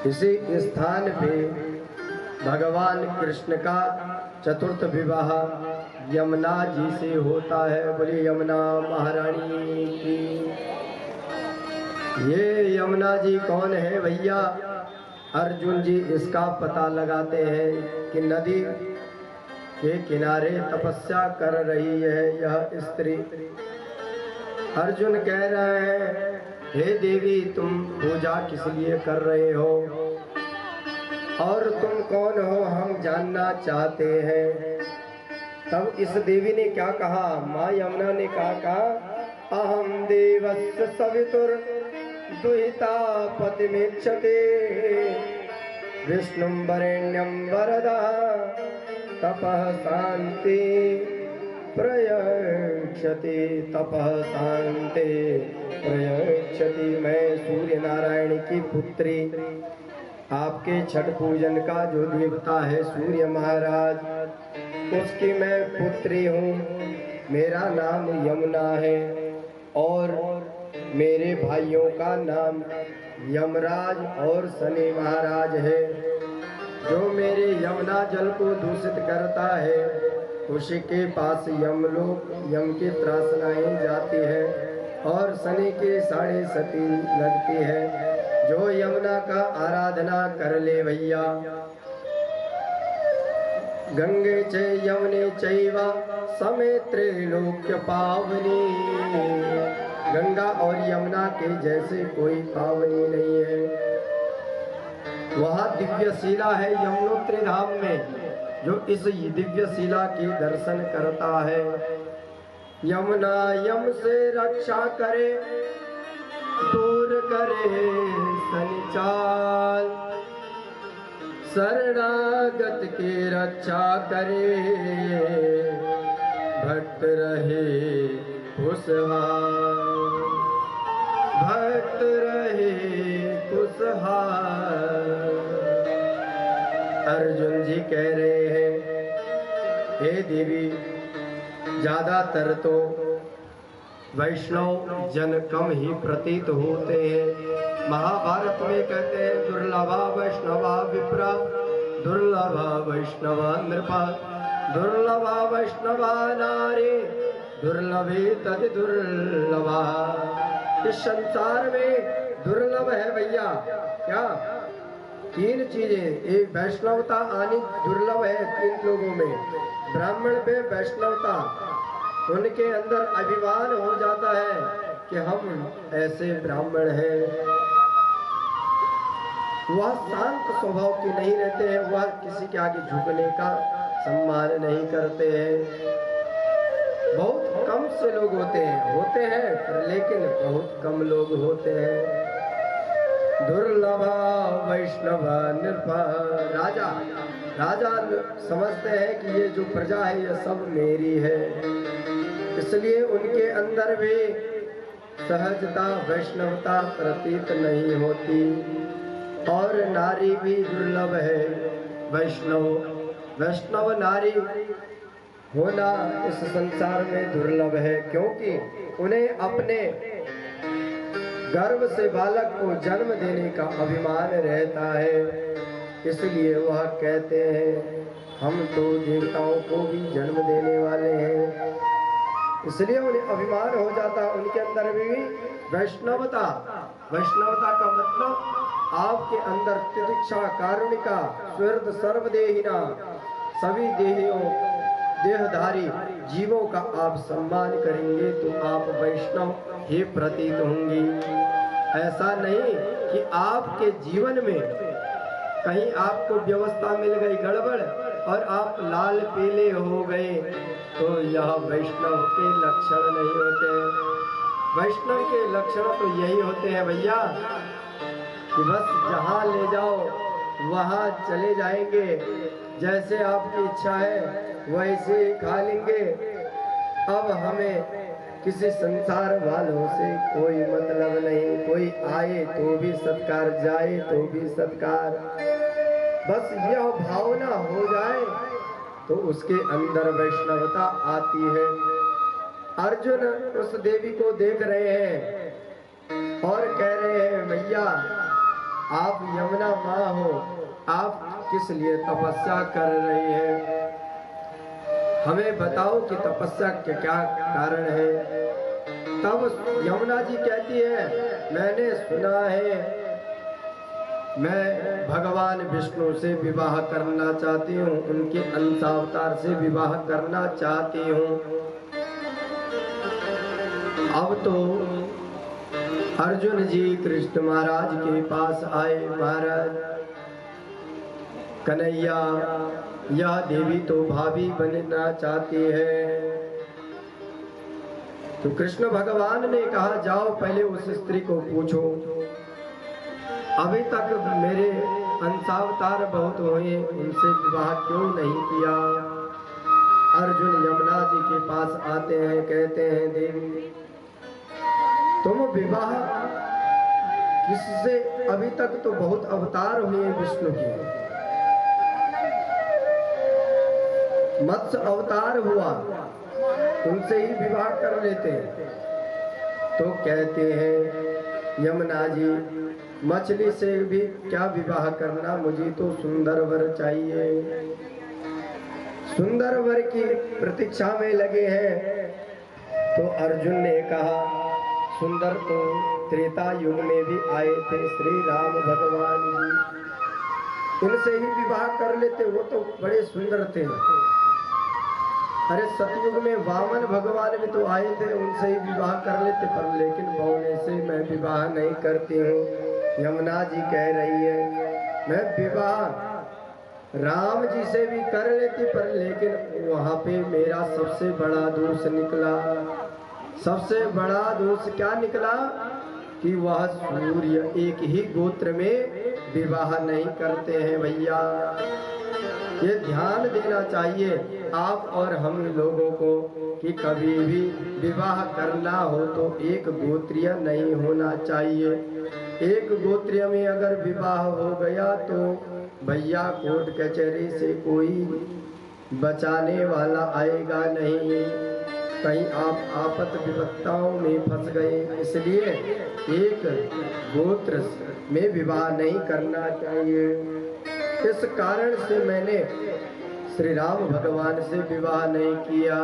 इसी स्थान पे भगवान कृष्ण का चतुर्थ विवाह यमुना जी से होता है। बोलिए यमुना महारानी की। ये यमुना जी कौन है भैया? अर्जुन जी इसका पता लगाते हैं कि नदी के किनारे तपस्या कर रही है यह स्त्री। अर्जुन कह रहे हैं, हे देवी तुम पूजा किस लिए कर रहे हो और तुम कौन हो, हम जानना चाहते हैं। तब इस देवी ने क्या कहा? माँ यमुना ने कहा अहम देवस्य सवितुर दुहिता पतिमेक्षते विष्णुं वरेण्यं वरदा तपः शांति प्रयक्षति। तपः शांति प्रयक्षति। मैं सूर्य नारायण की पुत्री, आपके छठ पूजन का जो देवता है सूर्य महाराज, उसकी मैं पुत्री हूँ। मेरा नाम यमुना है और मेरे भाइयों का नाम यमराज और शनि महाराज है। जो मेरे यमुना जल को दूषित करता है उसी के पास यमलोक यम की त्रासनाएं जाती है और शनि के साढ़े सती लगती है। जो यमुना का आराधना कर ले भैया, गंगे च यमुने चैव समे त्रैलोक्य पावनी। गंगा और यमुना के जैसे कोई पावनी नहीं है। वहाँ दिव्य शिला है यमुनोत्री धाम में। जो इस दिव्य शिला के दर्शन करता है, यमुना यम से रक्षा करे, दूर करे संचाल, शरणागत की रक्षा करे, भक्त रहे खुशहाल, भक्त रहे खुशहाल। अर्जुन जी कह रहे हैं, हे देवी ज्यादातर तो वैष्णव जन कम ही प्रतीत होते हैं। महाभारत में कहते हैं दुर्लभा वैष्णवा विप्रा, दुर्लभा वैष्णवा नृपा, दुर्लभा वैष्णवा नारी, दुर्लभे तद दुर्लभा। इस संसार में दुर्लभ है भैया क्या? तीन चीजें। एक वैष्णवता आनी दुर्लभ है तीन लोगों में। ब्राह्मण पे वैष्णवता, उनके अंदर अभिमान हो जाता है कि हम ऐसे ब्राह्मण हैं। वह शांत स्वभाव के नहीं रहते हैं, वह किसी के आगे झुकने का सम्मान नहीं करते हैं। बहुत कम से लोग होते हैं लेकिन बहुत कम लोग होते हैं। दुर्लभा वैष्णवा नृपा। राजा समझते हैं कि ये जो प्रजा है ये सब मेरी है, इसलिए उनके अंदर भी सहजता वैष्णवता प्रतीत नहीं होती। और नारी भी दुर्लभ है। वैष्णव नारी होना इस संसार में दुर्लभ है, क्योंकि उन्हें अपने गर्भ से बालक को जन्म देने का अभिमान रहता है। इसलिए वह कहते हैं हम तो देवताओं को भी जन्म देने वाले हैं। इसलिए उन्हें अभिमान हो जाता। उनके अंदर भी वैष्णवता का मतलब आपके अंदर तितिक्षा कारुणिका स्वर्द सर्वदेहिना, सभी देहधारी जीवों का आप सम्मान करेंगे तो आप वैष्णव ही प्रतीत होंगी। ऐसा नहीं कि आपके जीवन में कहीं आपको व्यवस्था मिल गई गड़बड़ और आप लाल पीले हो गए, तो यह वैष्णव के लक्षण नहीं होते। वैष्णव के लक्षण तो यही होते हैं भैया कि बस जहाँ ले जाओ वहाँ चले जाएंगे, जैसे आपकी इच्छा है वैसे खा लेंगे। अब हमें किसी संसार वालों से कोई मतलब नहीं। कोई आए तो भी सत्कार, जाए तो भी सत्कार। बस यह भावना हो जाए तो उसके अंदर वैष्णवता आती है। अर्जुन उस देवी को देख रहे हैं और कह रहे हैं भैया आप यमुना माँ हो, आप किस लिए तपस्या कर रही है? हमें बताओ कि तपस्या के क्या कारण है। तब यमुना जी कहती है, मैंने सुना है, मैं भगवान विष्णु से विवाह करना चाहती हूँ, उनके अंशावतार से विवाह करना चाहती हूँ। अब तो अर्जुन जी कृष्ण महाराज के पास आए। महाराज कन्हैया, यह देवी तो भाभी बनना चाहती है। तो कृष्ण भगवान ने कहा, जाओ पहले उस स्त्री को पूछो, अभी तक मेरे अंशावतार बहुत हुए, उनसे विवाह क्यों नहीं किया? अर्जुन यमुना जी के पास आते हैं, कहते हैं, देवी तुम विवाह किससे? अभी तक तो बहुत अवतार हुए विष्णु के, मत्स्य अवतार हुआ, उनसे ही विवाह कर लेते। तो कहते हैं यमुना जी, मछली से भी क्या विवाह करना, मुझे तो सुंदर वर चाहिए। सुंदर वर की प्रतीक्षा में लगे हैं। तो अर्जुन ने कहा, सुंदर तो त्रेता युग में भी आए थे श्री राम भगवान जी, इनसे ही विवाह कर लेते, वो तो बड़े सुंदर थे। अरे सतयुग में वामन भगवान भी तो आए थे, उनसे ही विवाह कर लेते, पर लेकिन बौने से मैं विवाह नहीं करती हूँ। यमुना जी कह रही है, मैं विवाह राम जी से भी कर लेती, पर लेकिन वहां पे मेरा सबसे बड़ा दोष निकला। सबसे बड़ा दोष क्या निकला कि वह सूर्य एक ही गोत्र में विवाह नहीं करते हैं। भैया ये ध्यान देना चाहिए आप और हम लोगों को कि कभी भी विवाह करना हो तो एक गोत्रीय नहीं होना चाहिए। एक गोत्रीय में अगर विवाह हो गया तो भैया कोर्ट कचहरी से कोई बचाने वाला आएगा नहीं, कहीं आप आपत विपत्ताओं में फंस गए। इसलिए एक गोत्र में विवाह नहीं करना चाहिए। इस कारण से मैंने श्री राम भगवान से विवाह नहीं किया।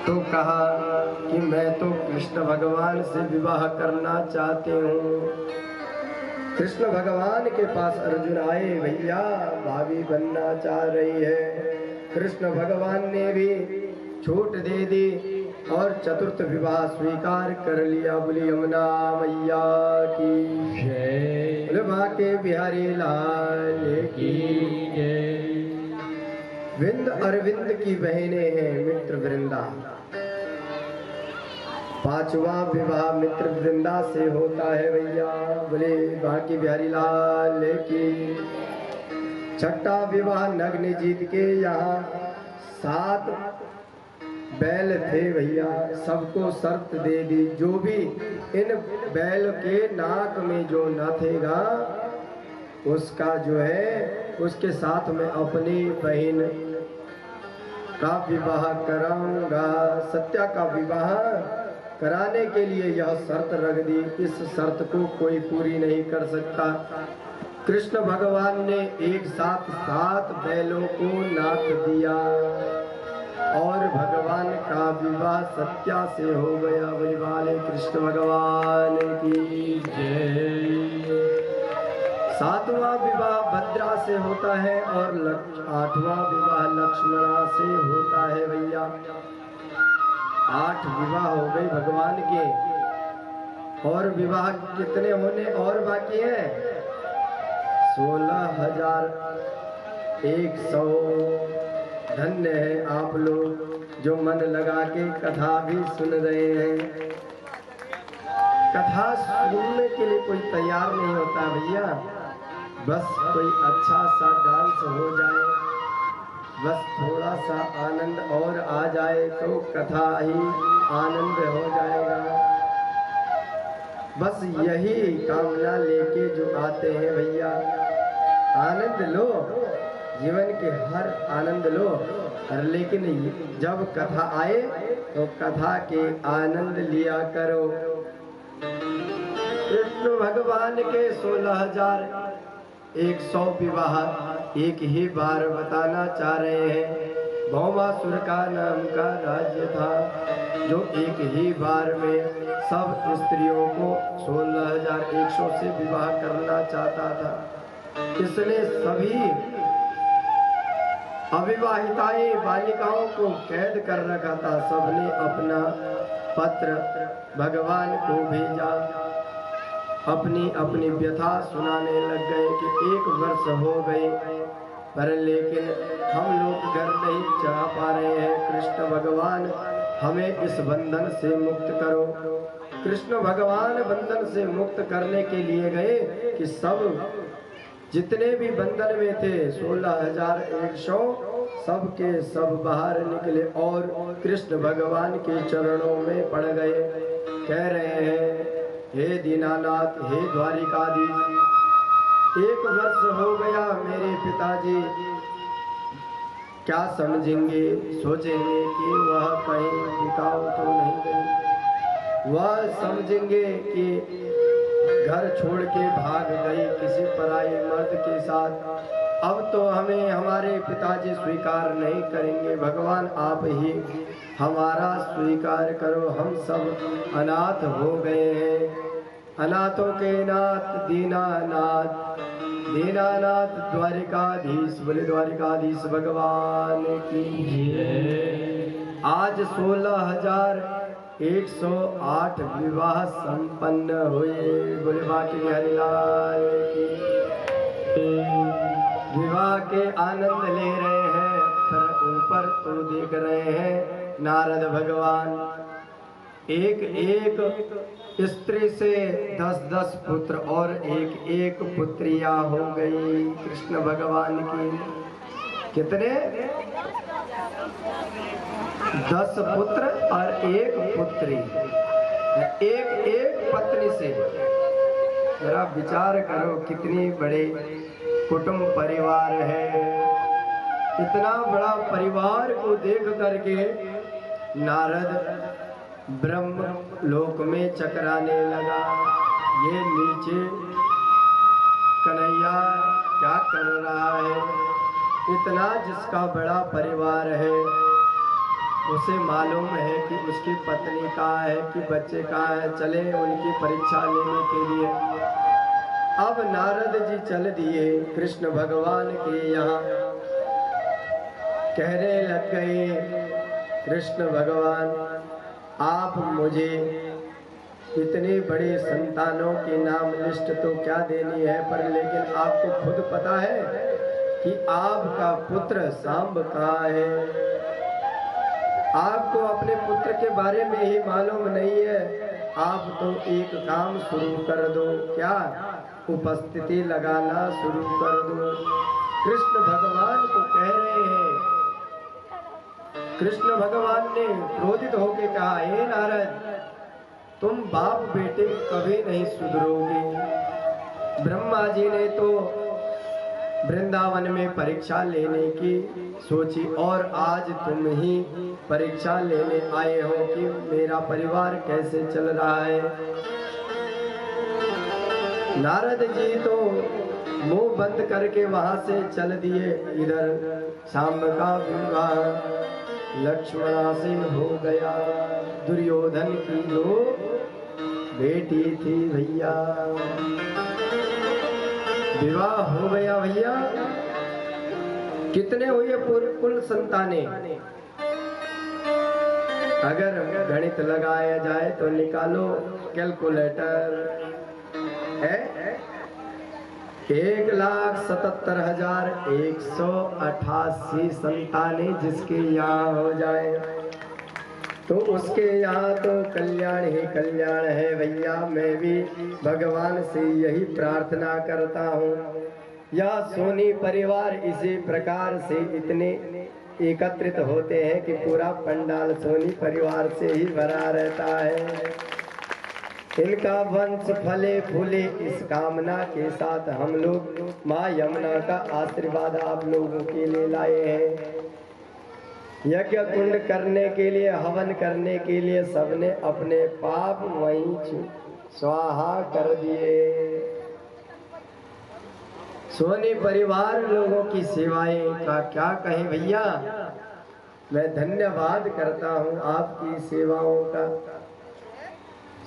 तो कहा कि मैं तो कृष्ण भगवान से विवाह करना चाहती हूँ। कृष्ण भगवान के पास अर्जुन आए, भैया भाभी बनना चाह रही है। कृष्ण भगवान ने भी छूट दे दी और चतुर्थ विवाह स्वीकार कर लिया। बोली यमुना मैया की जय, बोले माँ के बिहारी लाल की जय। विंद अरविंद की बहनें हैं मित्र वृंदा। पांचवा विवाह मित्र वृंदा से होता है भैया, बोले माँ के बिहारी लाल की। छठा विवाह नग्न जीत के यहाँ 7 बैल थे भैया, सबको शर्त दे दी, जो भी इन बैल के नाक में जो नाथेगा उसका जो है उसके साथ में अपनी बहन का विवाह कराऊंगा। सत्या का विवाह कराने के लिए यह शर्त रख दी। इस शर्त को कोई पूरी नहीं कर सकता। कृष्ण भगवान ने एक साथ 7 बैलों को नाथ दिया और भगवान का विवाह सत्या से हो गया। वाले कृष्ण भगवान की जय। 7वां विवाह भद्रा से होता है और 8वां विवाह लक्ष्मणा से होता है भैया। 8 विवाह हो गए भगवान के, और विवाह कितने होने और बाकी है? 16,100। धन्य है आप लोग जो मन लगा के कथा भी सुन रहे हैं। कथा सुनने के लिए कोई तैयार नहीं होता भैया, बस कोई अच्छा सा डांस हो जाए, बस थोड़ा सा आनंद और आ जाए तो कथा ही आनंद हो जाएगा। बस यही कामना लेके जो आते हैं भैया, आनंद लो, जीवन के हर आनंद लो, लेकिन जब कथा आए तो कथा के आनंद लिया करो। कृष्ण भगवान के 16,100 विवाह एक ही बार बताना चाह रहे हैं। भौमासुर का नाम का राज्य था जो एक ही बार में सब स्त्रियों को 16,100 से विवाह करना चाहता था। इसने सभी अविवाहिताएं बालिकाओं को कैद कर रखा था। सबने अपना पत्र भगवान को भेजा, अपनी अपनी व्यथा सुनाने लग गए कि 1 वर्ष हो गए पर लेकिन हम लोग घर नहीं जा पा रहे हैं। कृष्ण भगवान हमें इस बंधन से मुक्त करो। कृष्ण भगवान बंधन से मुक्त करने के लिए गए कि सब जितने भी बंधन में थे 16,100 सब के सब बाहर निकले और कृष्ण भगवान के चरणों में पड़ गए। कह रहे हैं, हे दीनानाथ, हे द्वारिकाधीश, 1 वर्ष हो गया मेरे पिताजी क्या समझेंगे, सोचेंगे कि वह कहीं बिकाऊ तो नहीं गई, वह समझेंगे कि घर छोड़ के भाग गई किसी पराई मर्द के साथ। अब तो हमें हमारे पिताजी स्वीकार नहीं करेंगे। भगवान आप ही हमारा स्वीकार करो, हम सब अनाथ हो गए हैं। अनाथों के नाथ दीनानाथ, दीनानाथ द्वारिकाधीश, बोले द्वारिकाधीश भगवान की जय। आज 16,108 विवाह संपन्न हुए, बोले बाकी हरिलाल की। विवाह के आनंद ले रहे हैं, पर ऊपर तो देख रहे हैं नारद भगवान एक एक स्त्री से 10-10 पुत्र और एक एक पुत्रियां हो गई कृष्ण भगवान की। कितने? 10 पुत्र और 1 पुत्री, एक एक पत्नी से। जरा विचार करो कितनी बड़े कुटुंब परिवार है। इतना बड़ा परिवार को देख करके नारद ब्रह्म लोक में चकराने लगा। ये नीचे कन्हैया क्या कर रहा है? इतना जिसका बड़ा परिवार है उसे मालूम है कि उसकी पत्नी कहाँ है, कि बच्चे कहाँ है, चले उनकी परीक्षा लेने के लिए। अब नारद जी चल दिए कृष्ण भगवान के यहाँ। कहने लग गए, कृष्ण भगवान आप मुझे इतने बड़े संतानों की नाम लिस्ट तो क्या देनी है, पर लेकिन आपको खुद पता है कि आपका पुत्र सांब कहाँ है। आपको अपने पुत्र के बारे में ही मालूम नहीं है। आप तो एक काम शुरू कर दो, क्या? उपस्थिति लगाना शुरू कर दो। कृष्ण भगवान को कह रहे हैं। कृष्ण भगवान ने क्रोधित होकर कहा, हे नारद, तुम बाप बेटे कभी नहीं सुधरोगे। ब्रह्मा जी ने तो वृंदावन में परीक्षा लेने की सोची और आज तुम ही परीक्षा लेने आए हो कि मेरा परिवार कैसे चल रहा है। नारद जी तो मुंह बंद करके वहां से चल दिए। इधर सांब का विवाह लक्ष्मणा से हो गया। दुर्योधन की जो बेटी थी भैया, विवाह हो गया भैया। कितने हुए कुल संतानें? अगर गणित लगाया जाए तो निकालो, कैलकुलेटर है। 1,77,188 संतानें जिसके यहाँ हो जाए तो उसके यहाँ तो कल्याण ही कल्याण है भैया। मैं भी भगवान से यही प्रार्थना करता हूँ, यह सोनी परिवार इसी प्रकार से इतने एकत्रित होते हैं कि पूरा पंडाल सोनी परिवार से ही भरा रहता है। इनका वंश फले फूले, इस कामना के साथ हम लोग माँ यमुना का आशीर्वाद आप लोगों के लिए लाए हैं। यज्ञ कुंड करने के लिए, हवन करने के लिए सबने अपने पाप वहीं स्वाहा कर दिए। सोनी परिवार लोगों की सेवाएं का क्या कहें भैया। मैं धन्यवाद करता हूं आपकी सेवाओं का।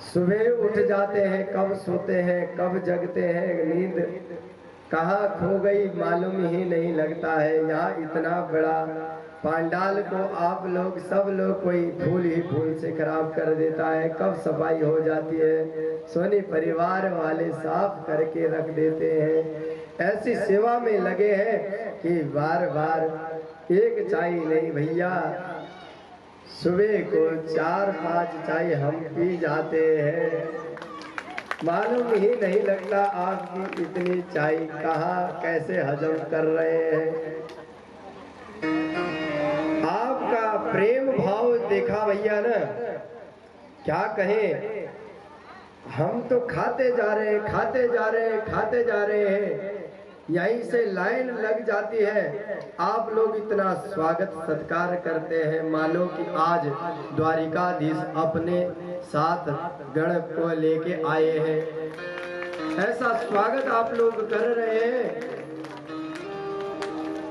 सुबह उठ जाते हैं, कब सोते हैं, कब जगते हैं, नींद कहाँ खो गई मालूम ही नहीं लगता है। यहाँ इतना बड़ा पांडाल को आप लोग सब लोग कोई फूल ही फूल से खराब कर देता है। कब सफाई हो जाती है, सोनी परिवार वाले साफ करके रख देते हैं। ऐसी सेवा में लगे हैं कि बार बार एक चाय नहीं भैया, सुबह को 4-5 चाय हम पी जाते हैं। मालूम ही नहीं लगता आपकी इतनी चाय कहाँ कैसे हजम कर रहे हैं। आपका प्रेम भाव देखा भैया ना, क्या कहें। हम तो खाते जा रहे हैं, खाते जा रहे हैं, खाते जा रहे हैं, यहीं से लाइन लग जाती है। आप लोग इतना स्वागत सत्कार करते हैं, मानो कि आज द्वारिकाधीश अपने साथ गण को लेके आए हैं। ऐसा स्वागत आप लोग कर रहे हैं।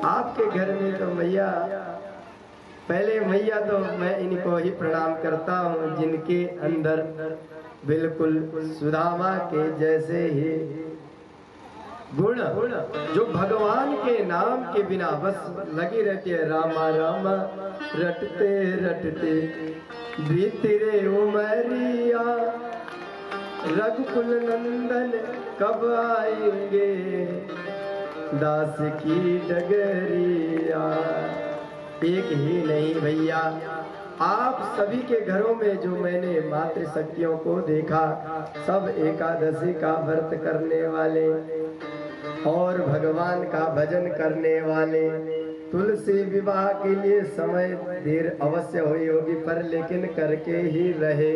आपके घर में तो मैया, पहले मैया तो मैं इनको ही प्रणाम करता हूँ जिनके अंदर बिल्कुल सुदामा के जैसे ही गुण, जो भगवान के नाम के बिना बस लगी रहती है। रामा रामा रटते रटते बीती रे उमरिया, रघुकुल नंदन कब आएंगे, दास की डगरिया। एक ही नहीं भैया, आप सभी के घरों में जो मैंने मातृशक्तियों को देखा, सब एकादशी का व्रत करने वाले और भगवान का भजन करने वाले। तुलसी विवाह के लिए समय देर अवश्य हुई होगी, पर लेकिन करके ही रहे।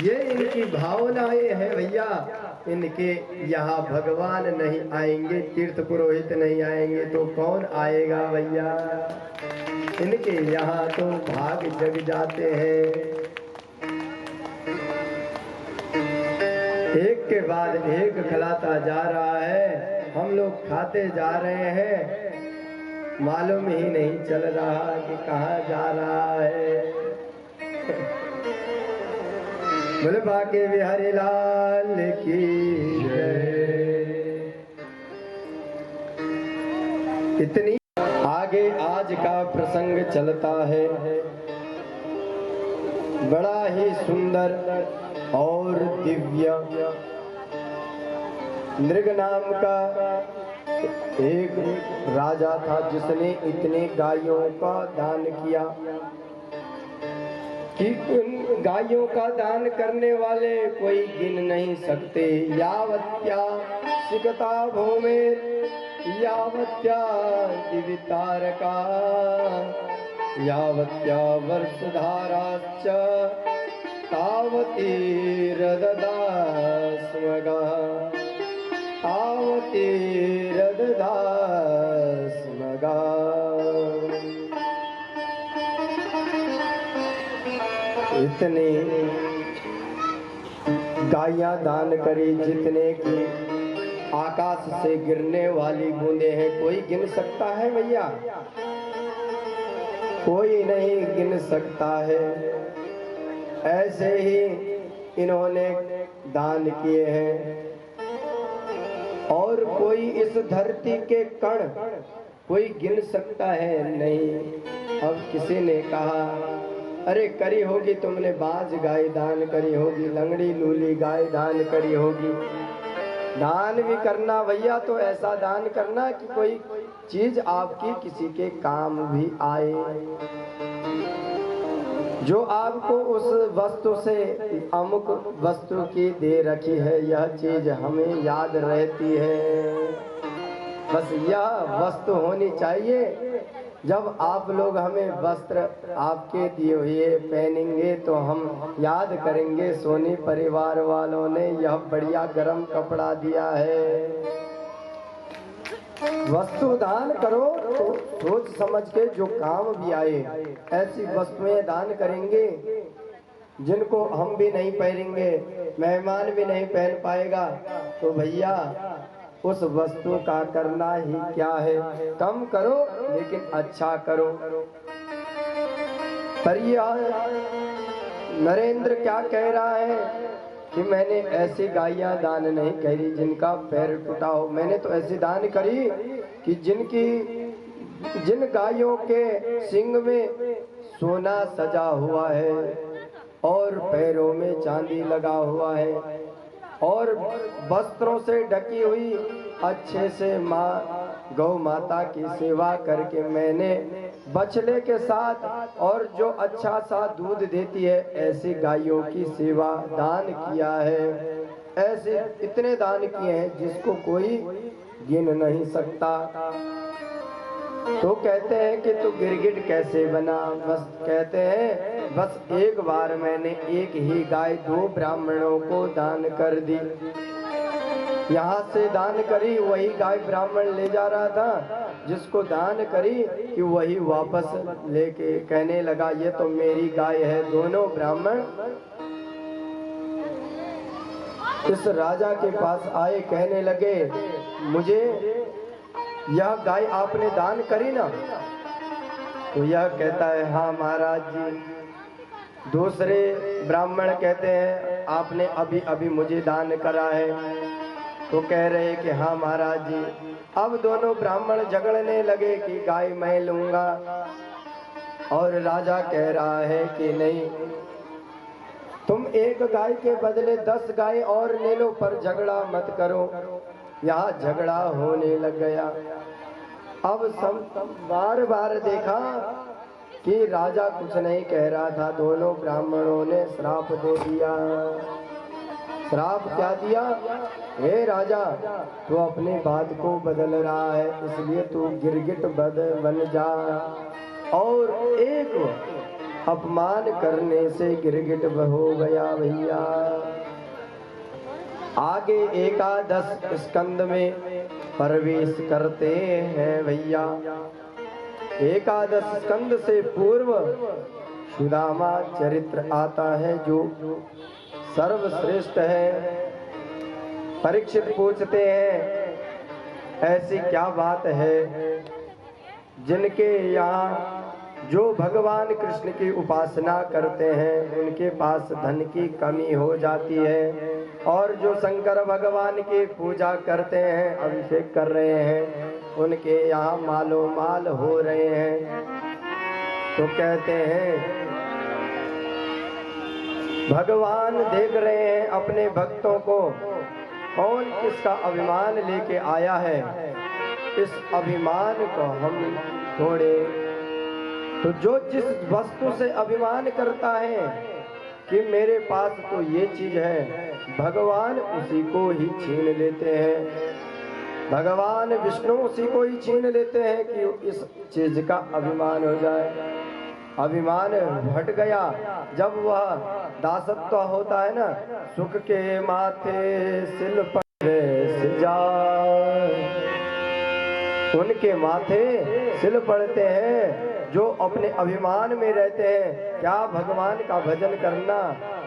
ये इनकी भावनाएं हैं भैया। इनके यहाँ भगवान नहीं आएंगे, तीर्थ पुरोहित नहीं आएंगे तो कौन आएगा भैया। इनके यहाँ तो भाग जग जाते हैं। एक के बाद एक खिलाता जा रहा है, हम लोग खाते जा रहे हैं, मालूम ही नहीं चल रहा कि कहाँ जा रहा है। बोले बाके बिहारी लाल की जय। इतनी आगे आज का प्रसंग चलता है, बड़ा ही सुंदर और दिव्य। नृग नाम का एक राजा था जिसने इतने गायों का दान किया कि उन गायों का दान करने वाले कोई गिन नहीं सकते। यावत्या सिकता भूमे यावत्या दिवितारका, यावत्या वर्षधाराश्च तावती रददास्मगा, तावती रददास्मगा। इतने गायां दान करी जितने की आकाश से गिरने वाली बूंदे हैं। कोई गिन सकता है भैया? कोई नहीं गिन सकता है। ऐसे ही इन्होंने दान किए हैं। और कोई इस धरती के कण कोई गिन सकता है? नहीं। अब किसी ने कहा, अरे करी होगी तुमने, बाज गाय दान करी होगी, लंगड़ी लूली गाय दान करी होगी। दान भी करना भैया तो ऐसा दान करना कि कोई चीज आपकी किसी के काम भी आए, जो आपको उस वस्तु से अमुक वस्तु की दे रखी है, यह चीज हमें याद रहती है। बस यह वस्तु होनी चाहिए। जब आप लोग हमें वस्त्र आपके दिए हुए पहनेंगे तो हम याद करेंगे सोनी परिवार वालों ने यह बढ़िया गरम कपड़ा दिया है। वस्तु दान करो तो सोच समझ के जो काम भी आए, ऐसी वस्तुएं दान करेंगे। जिनको हम भी नहीं पहनेंगे, मेहमान भी नहीं पहन पाएगा, तो भैया उस वस्तु का करना ही क्या है। कम करो लेकिन अच्छा करो। पर यह नरेंद्र क्या कह रहा है कि मैंने ऐसी गायें दान नहीं करी जिनका पैर टूटा हो। मैंने तो ऐसी दान करी कि जिन गायों के सींग में सोना सजा हुआ है और पैरों में चांदी लगा हुआ है और वस्त्रों से ढकी हुई अच्छे से गौ माता की सेवा करके मैंने बछड़े के साथ और जो अच्छा सा दूध देती है ऐसी गायों की सेवा दान किया है। ऐसे इतने दान किए हैं जिसको कोई गिन नहीं सकता। तो कहते हैं कि तू गिरगिट कैसे बना। बस कहते हैं बस एक बार मैंने एक ही गाय 2 ब्राह्मणों को दान कर दी। यहाँ से दान करी, वही गाय ब्राह्मण ले जा रहा था जिसको दान करी कि वही वापस लेके कहने लगा ये तो मेरी गाय है। दोनों ब्राह्मण इस राजा के पास आए, कहने लगे मुझे यह गाय आपने दान करी ना। तो यह कहता है हाँ महाराज जी। दूसरे ब्राह्मण कहते हैं आपने अभी अभी मुझे दान करा है। तो कह रहे कि हाँ महाराज जी। अब दोनों ब्राह्मण झगड़ने लगे कि गाय मैं लूंगा और राजा कह रहा है कि नहीं, तुम एक गाय के बदले 10 गाय और ले लो पर झगड़ा मत करो। यहाँ झगड़ा होने लग गया। अब सब बार बार देखा कि राजा कुछ नहीं कह रहा था। दोनों ब्राह्मणों ने श्राप दे दिया। श्राप क्या दिया? हे राजा, तू अपनी बात को बदल रहा है, इसलिए तू गिरगिट बन जा। और एक अपमान करने से गिरगिट हो गया भैया। आगे एकादश स्कंद में प्रवेश करते हैं भैया। एकादश स्कंद से पूर्व सुदामा चरित्र आता है जो सर्वश्रेष्ठ है। परीक्षित पूछते हैं ऐसी क्या बात है जिनके यहाँ जो भगवान कृष्ण की उपासना करते हैं उनके पास धन की कमी हो जाती है, और जो शंकर भगवान की पूजा करते हैं, अभिषेक कर रहे हैं, उनके यहाँ मालो माल हो रहे हैं। तो कहते हैं भगवान देख रहे हैं अपने भक्तों को, कौन किसका अभिमान लेके आया है। इस अभिमान को हम छोड़े। तो जो जिस वस्तु से अभिमान करता है कि मेरे पास तो ये चीज है, भगवान उसी को ही छीन लेते हैं। भगवान विष्णु उसी को ही छीन लेते हैं कि इस चीज का अभिमान हो जाए। अभिमान हट गया जब वह दासत्व होता है ना, सुख के माथे सिल पर जाए, उनके माथे सिल पड़ते हैं। जो अपने अभिमान में रहते हैं, क्या भगवान का भजन करना,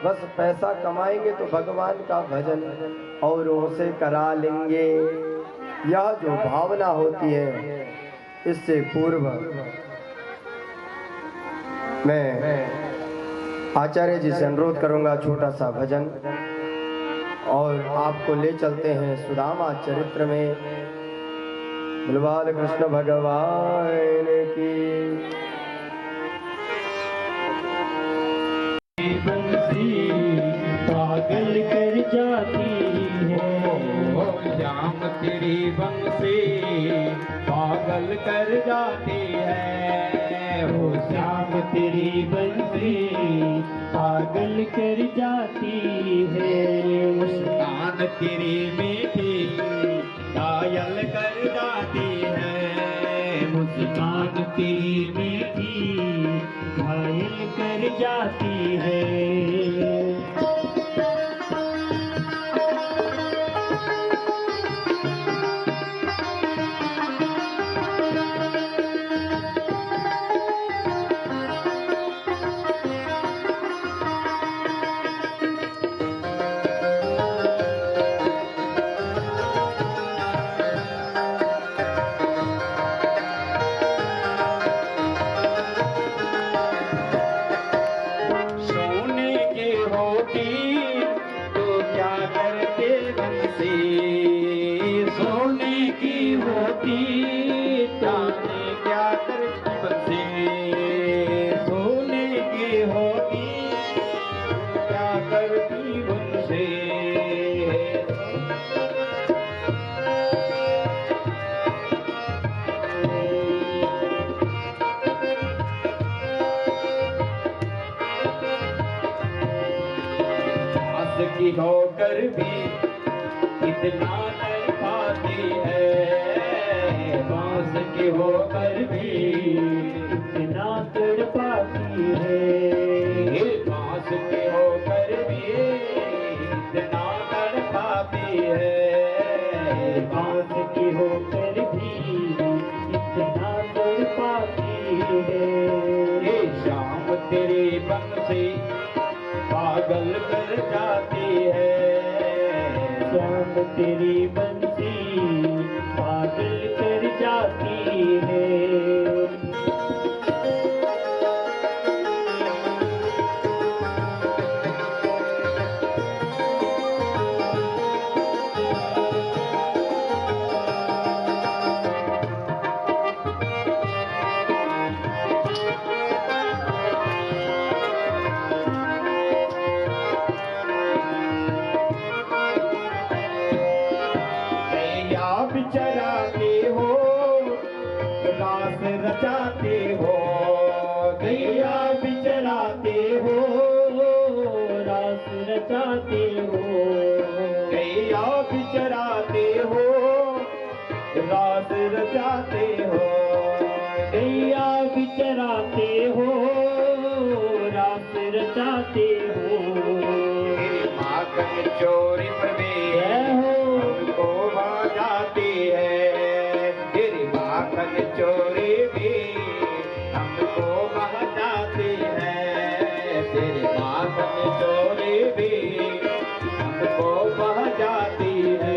बस पैसा कमाएंगे तो भगवान का भजन औरों से करा लेंगे। यह जो भावना होती है, इससे पूर्व मैं आचार्य जी से अनुरोध करूंगा छोटा सा भजन, और आपको ले चलते हैं सुदामा चरित्र में। बलवान कृष्ण भगवान की। पागल कर जाती है श्याम तेरी बंसी, पागल कर जाती है वो श्याम तेरी बंसी, पागल कर जाती है। मुस्कान तेरी मीठी घायल कर जाती है, मुस्कान तेरी मीठी घायल कर जाती है। से सोने की होती जाने क्या करती बंसी सोने की होती क्या करती उनसे बांस की होकर भी इतना डर पाती है बांस की होकर भी इतना तड़पाती है बांस की होकर भी इतना तड़पाती है बांस की होकर भी इतना तड़पाती है ये शाम तेरी बंसी पागल कर जाती है शाम तेरी बंसी पागल कर जाती है नैया बिचराते हो रास रचाते हो गैया बिचराते हो रास रचाते हो गैया बिचराते हो रास रचाते हो गैया बिचराते हो रास रचाते हो तेरी माखन चोरी प्रवेश जय हो हमको वहाँ जाती है तेरी माखन चोरी भी हमको वहाँ जाती है तेरी माखन चोरी भी हमको वहाँ जाती है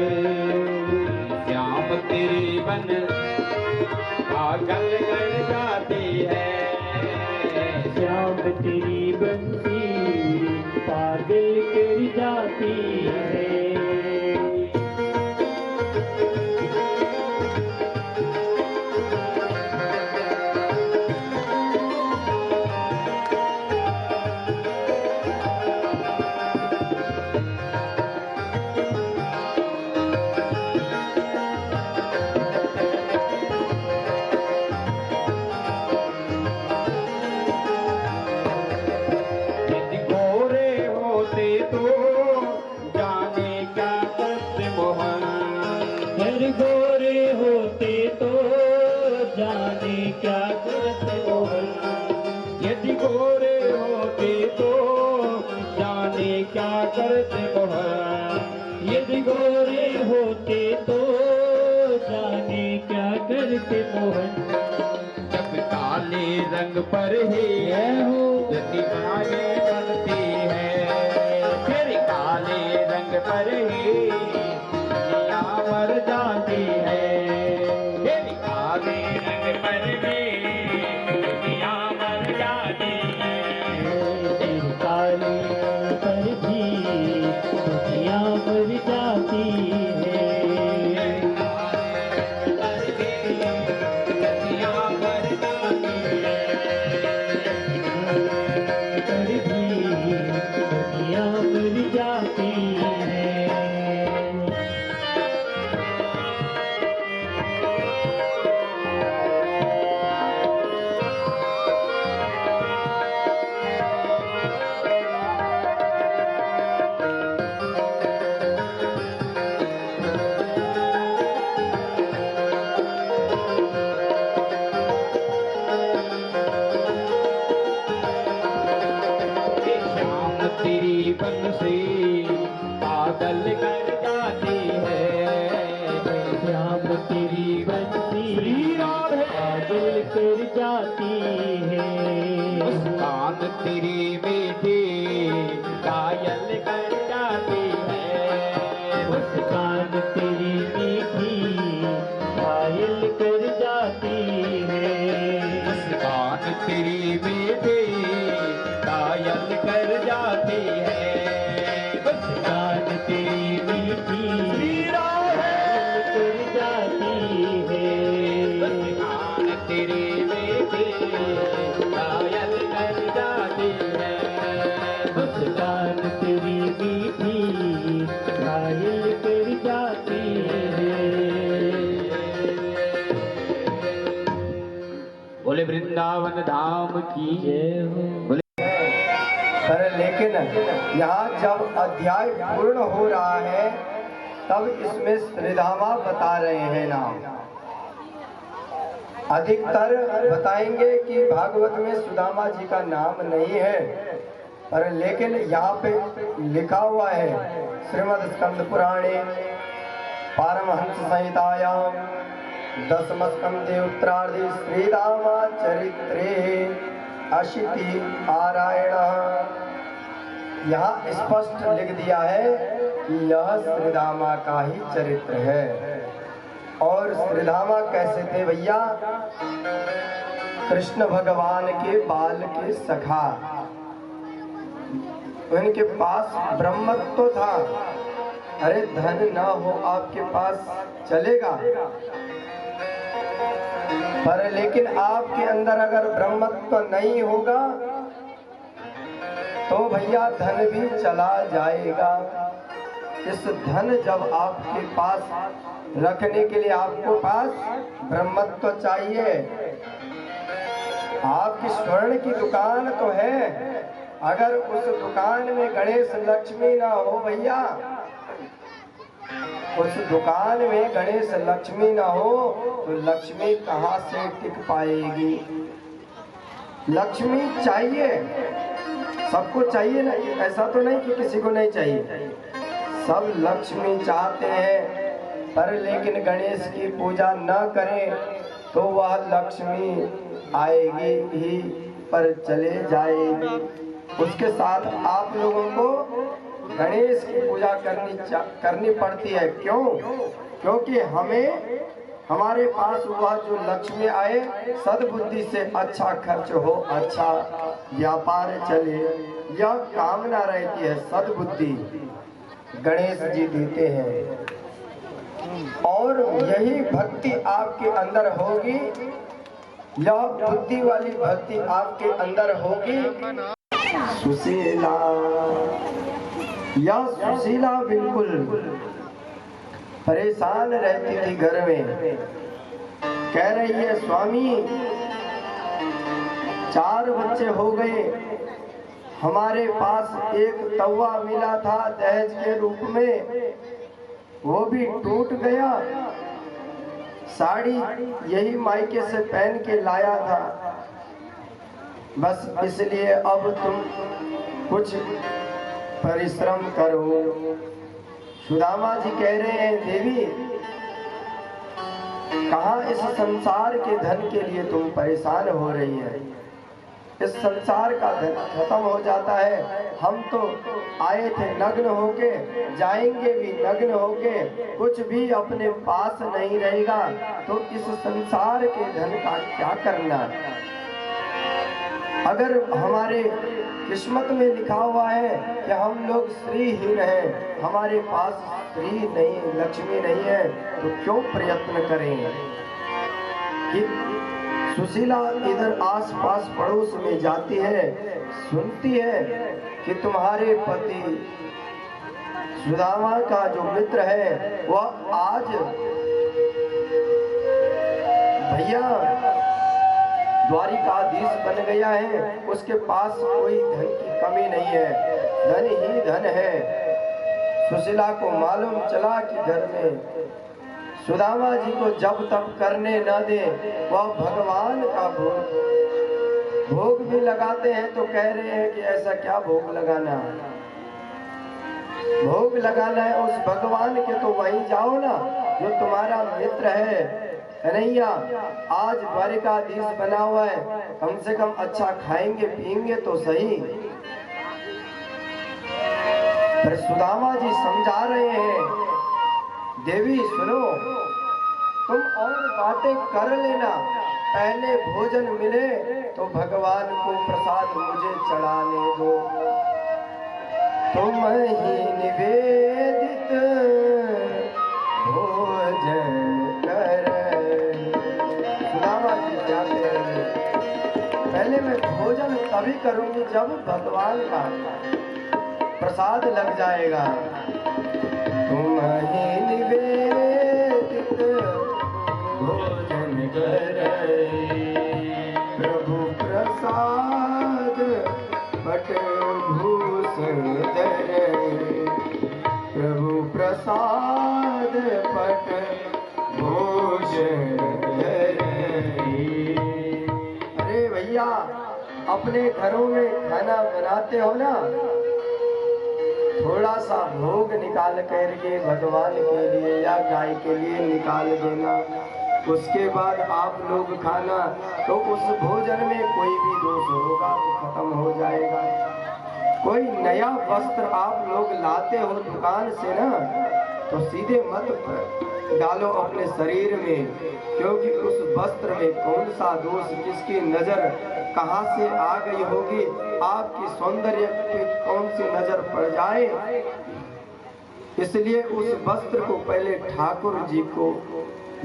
श्याम तेरी बन पागल कर जाती है श्याम तेरी बंसी पागल कर जाती है यदि गोरे होते तो जाने क्या करते मोहन हर गोरे होते तो जाने क्या करते मोहन यदि गोरे होते तो जाने क्या करते मोहन यदि गोरे होते तो जाने क्या करते मोहन जब काले रंग पर ही जय हो दीवाने बनती है फिर काले रंग पर ही दुनिया मर जाती है फिर काले रंग पर ही दुनिया मर जाती है तेरे काले पर भी दुनिया मर जाती है पर भी दुनिया मर जाती है वृंदावन धाम की जय हो। पर लेकिन यहाँ जब अध्याय पूर्ण हो रहा है तब इसमें श्रीधामा बता रहे हैं नाम। अधिकतर बताएंगे कि भागवत में सुदामा जी का नाम नहीं है, पर लेकिन यहाँ पे लिखा हुआ है श्रीमद् स्कंद पुराणे पारमहंस संहितायाम दशम स्कंदे उत्तरार्धे श्रीधामा चरित्रे अशीति पारायण। यहाँ स्पष्ट लिख दिया है कि यह श्रीधामा का ही चरित्र है। और श्रीधामा कैसे थे भैया? कृष्ण भगवान के बाल के सखा, उनके पास ब्रह्मत्व था। अरे धन ना हो आपके पास चलेगा, पर लेकिन आपके अंदर अगर ब्रह्मत्व नहीं होगा तो भैया धन भी चला जाएगा। इस धन जब आपके पास रखने के लिए आपको पास ब्रह्मत्व चाहिए। आपकी स्वर्ण की दुकान तो है, अगर उस दुकान में गणेश लक्ष्मी ना हो भैया, उस दुकान में गणेश लक्ष्मी ना हो तो लक्ष्मी कहाँ से टिक पाएगी? लक्ष्मी चाहिए, सबको चाहिए ना, ऐसा तो नहीं कि किसी को नहीं चाहिए, सब लक्ष्मी चाहते हैं। पर लेकिन गणेश की पूजा न करें तो वह लक्ष्मी आएगी ही पर चले जाएगी। उसके साथ आप लोगों को गणेश की पूजा करनी पड़ती है। क्यों? क्योंकि हमें हमारे पास वह जो लक्ष्मी आए सद्बुद्धि से अच्छा खर्च हो, अच्छा व्यापार चले, यह कामना रहती है। सद्बुद्धि गणेश जी देते हैं। और यही भक्ति आपके अंदर होगी, यह बुद्धि वाली भक्ति आपके अंदर होगी। सुशीला, यह सुशीला बिल्कुल परेशान रहती थी घर में। कह रही है स्वामी 4 बच्चे हो गए, हमारे पास एक तवा मिला था दहेज के रूप में, वो भी टूट गया। साड़ी यही मायके से पहन के लाया था, बस इसलिए अब तुम कुछ परिश्रम करो। सुदामा जी कह रहे हैं देवी कहाँ इस संसार के धन के लिए तुम परेशान हो रही है? इस संसार का धन खत्म हो जाता है। हम तो आए थे नग्न होके, जाएंगे भी नग्न होके, कुछ भी अपने पास नहीं रहेगा, तो इस संसार के धन का क्या करना? अगर हमारे किस्मत में लिखा हुआ है कि हम लोग श्रीहीन हैं, हमारे पास श्री नहीं, लक्ष्मी नहीं है, तो क्यों प्रयत्न करें? कि सुशीला इधर आसपास पड़ोस में जाती है, सुनती है कि तुम्हारे पति सुदामा का जो मित्र है वह आज भैया द्वारिकाधीश बन गया है, उसके पास कोई धन की कमी नहीं है, धन ही धन है। सुशीला को मालूम चला कि घर में सुदामा जी को जब तक करने न दे वह भगवान का भोग भी लगाते हैं। तो कह रहे हैं कि ऐसा क्या भोग लगाना? भोग लगाना है उस भगवान के, तो वहीं जाओ ना जो तुम्हारा मित्र है। कन्हैया आज द्वारिकाधीश बना हुआ है, कम से कम अच्छा खाएंगे पिएंगे तो सही। पर सुदामा जी समझा रहे हैं देवी सुनो, तुम और बातें कर लेना, पहले भोजन मिले तो भगवान को प्रसाद मुझे चढ़ाने दो। तुम ही निवेदित भोजन कर। सुदामा जी क्या कह रहे हैं? पहले मैं भोजन तभी करूंगी जब भगवान का प्रसाद लग जाएगा। तुम ही निवेदित भोजन कर, प्रभु प्रसाद पट भूषण धरई। अरे भैया, अपने घरों में खाना बनाते हो ना, थोड़ा सा भोग निकाल करके भगवान के लिए या गाय के लिए निकाल देना। उसके बाद आप लोग खाना, तो उस भोजन में कोई भी दोष होगा तो खत्म हो जाएगा। कोई नया वस्त्र आप लोग लाते हो दुकान से ना, तो सीधे मत डालो अपने शरीर में, क्योंकि उस वस्त्र में कौन सा दोष, किसकी नजर कहाँ से आ गई होगी, आपकी सौंदर्य पे कौन सी नजर पड़ जाए। इसलिए उस वस्त्र को पहले ठाकुर जी को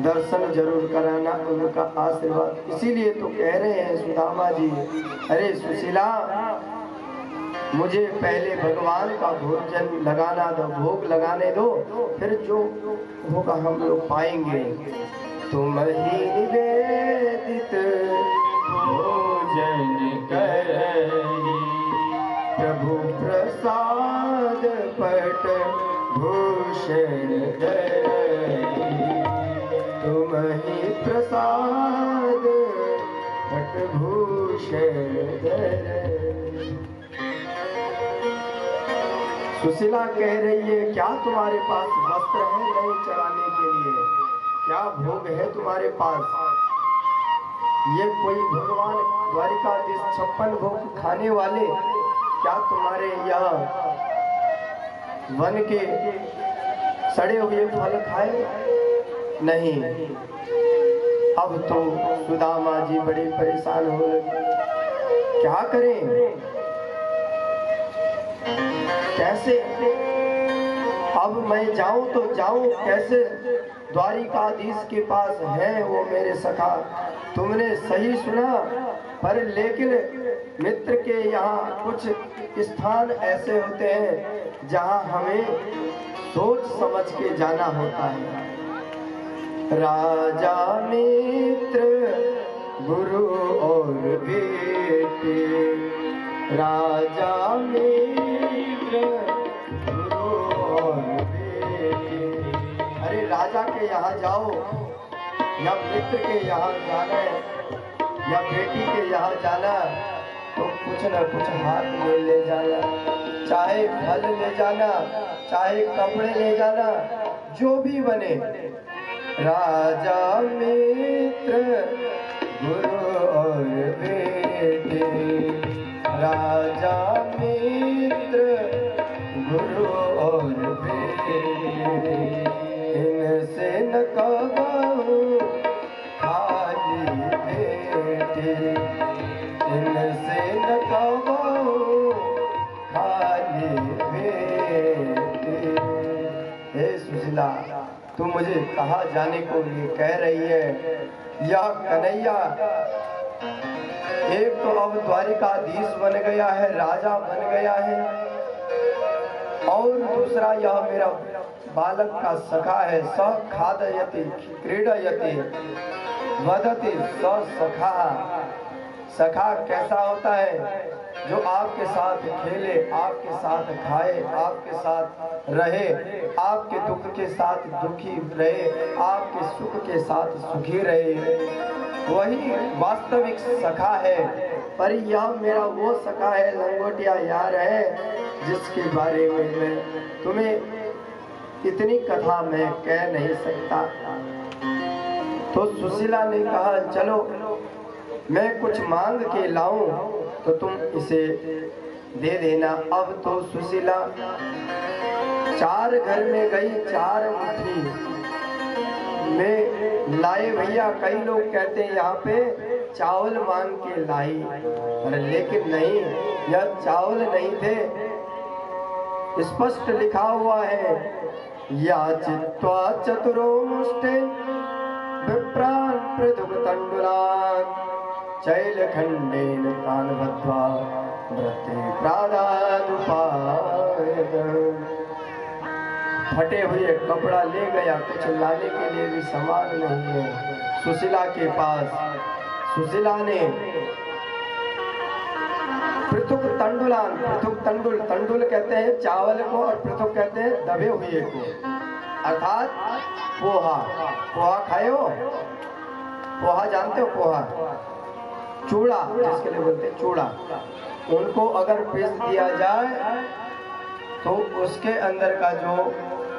दर्शन जरूर कराना, उनका आशीर्वाद। इसीलिए तो कह रहे हैं सुदामा जी, अरे सुशीला, मुझे पहले भगवान का भोजन लगाना दो, भोग लगाने दो, फिर जो होगा हम लोग पाएंगे। तुम ही निवेदित भोजन करई, प्रभु प्रसाद पट भूषण धरई। तुम ही प्रसाद पट भूषण धरई। सुशीला कह रही है, क्या तुम्हारे पास वस्त्र है नहीं चढ़ाने के लिए? क्या भोग है तुम्हारे पास? ये कोई भगवान द्वारिकाधीश 56 भोग खाने वाले क्या तुम्हारे यहाँ वन के सड़े हुए फल खाए? नहीं। अब तो सुदामा जी बड़े परेशान हो गए, क्या करें, कैसे? अब मैं जाऊं तो जाऊं कैसे? द्वारिकाधीश के पास है वो मेरे सखा, तुमने सही सुना, पर लेकिन मित्र के यहाँ कुछ स्थान ऐसे होते हैं जहाँ हमें सोच समझ के जाना होता है। राजा मित्र गुरु और बेटे, राजा मित्र गुरु और बेटे। अरे राजा के यहाँ जाओ या मित्र के यहाँ जाना या बेटी के यहाँ जाना, तो कुछ न कुछ हाथ में ले जाना, चाहे फल ले जाना, चाहे कपड़े ले जाना, जो भी बने। राजा मित्र गुरु और बेटे, राजा मित्र गुरु और बेटे, इनसे न कहूँ खाली बेटे, इनसे न कहूँ खाली बेटे। हे सुशीला, तू मुझे कहाँ जाने को ये कह रही है? यह कन्हैया एक तो अब द्वारिकाधीश बन गया है, राजा बन गया है, और दूसरा यह मेरा बालक का सखा है। स खादयति क्रीडयति वदति स सखा। सखा कैसा होता है? जो आपके साथ खेले, आपके साथ खाए, आपके साथ रहे, आपके दुख के साथ दुखी रहे, आपके सुख के साथ सुखी रहे, वही वास्तविक सखा है। पर यह मेरा वो सखा है, लंगोटिया यार है, जिसके बारे में मैं तुम्हें इतनी कथा मैं कह नहीं सकता। तो सुशीला ने कहा, चलो मैं कुछ मांग के लाऊं तो तुम इसे दे देना। अब तो सुशीला 4 घर में गई, 4 मुट्ठी में लाए। भैया, कई लोग कहते हैं यहाँ पे चावल मांग के लाई, अरे लेकिन नहीं, यह चावल नहीं थे। स्पष्ट लिखा हुआ है, याचित्वा चतुरो मुष्टे विप्रान् पृथुक तंडुलान् चैलखंडेन तान् बद्ध्वा व्रते प्रादानुपायन्। फटे हुए कपड़ा ले गया, कुछ लाने के लिए भी सामान नहीं है सुशीला के पास। सुशीला ने पृथुक तंडुलान, पृथुक तंडुल, तंडुल कहते हैं चावल को और पृथुक कहते हैं दबे हुए को। अर्थात पोहा। पोहा खाए हो? पोहा जानते हो? पोहा चूड़ा जिसके लिए बोलते हैं चूड़ा, उनको अगर पीस दिया जाए तो उसके अंदर का जो